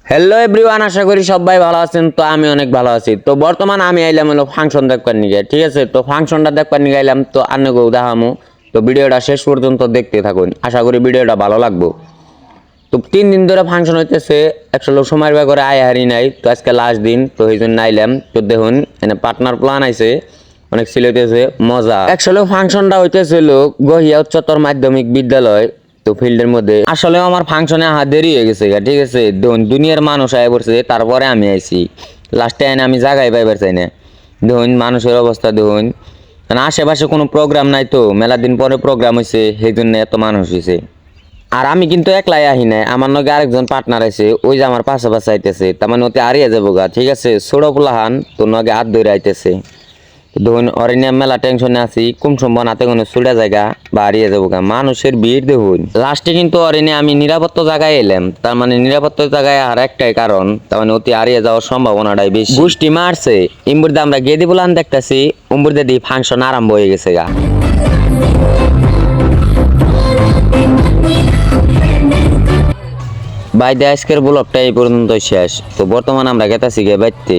Hello everyone, আশা করি সবাই ভালো আছেন। তো আমি অনেক ভালো আছি। তো বর্তমান আমি আইলাম হলো ফাংশন দেখবার নিয়ে, ঠিক আছে। তো ফাংশনটা দেখবার নিয়ে আইলাম, তো আন্নগো দেখামু। তো ভিডিওটা শেষ পর্যন্ত দেখতে থাকুন, আশা করি ভিডিওটা ভালো লাগবো। তো 3 দিন ধরে ফাংশন হইতেছে, একশো লোক সময়ের ব্যাপারে আয় হারি নাই। তো আজকে লাস্ট দিন, তো এই জন্য আইলাম। তো দেখুন এনে পার্টনার প্ল্যান আইছে, অনেক সিলেটেছে মজা। একশো ফাংশনটা হইতেছিল গহিয়া উচ্চতর মাধ্যমিক বিদ্যালয়, তো ফিল্ডের মধ্যে। আসলে আমার ফাংশনে হাত দেরি হয়ে গেছে, ঠিক আছে। দেখুন দুনিয়ার মানুষ আয় পড়ছে, তারপরে আমি আইছি। লাস্টে আইনে আমি জায়গায় পাইবার চাই না। দেখুন মানুষের অবস্থা দেখুন, কারণ আশেপাশে কোনো প্রোগ্রাম নাই, তো মেলা দিন পরে প্রোগ্রাম হয়েছে, সেই জন্য এত মানুষ হয়েছে। আর আমি কিন্তু একলাই আহি নাই, আমার নগে আরেকজন পার্টনার আছে, ওই যে আমার পাশে পাশে আইতেছে। তার মানে ওতে হারিয়ে যাবো গা, ঠিক আছে। ছোট পোলাহান তো নগে হাত ধরে আইতেছে। দেখুন অরণ্য মেলা টেনশনে আছি, কোন সম্ভব হাতে কোনো ছুটে জায়গা বা হারিয়ে যাবো গা, মানুষের ভিড় দেখুন। লাস্টে কিন্তু অরণ্যে আমি নিরাপত্তা জায়গায় এলাম, তার মানে নিরাপত্তা জায়গায় আর একটাই কারণ, তার মানে অতি হারিয়ে যাওয়ার সম্ভাবনাটাই বেশি। গোষ্ঠী মারছে ইমবুরদে, আমরা গেদি বলান দেখতেছি, উম্বুরদে দিয়ে ফাংশন আরম্ভ হয়ে গেছে গা। ভাই আজকের ব্লগটা এই পর্যন্ত শেষ। তো বর্তমানে আমরা গেতাছি গে বাইতে।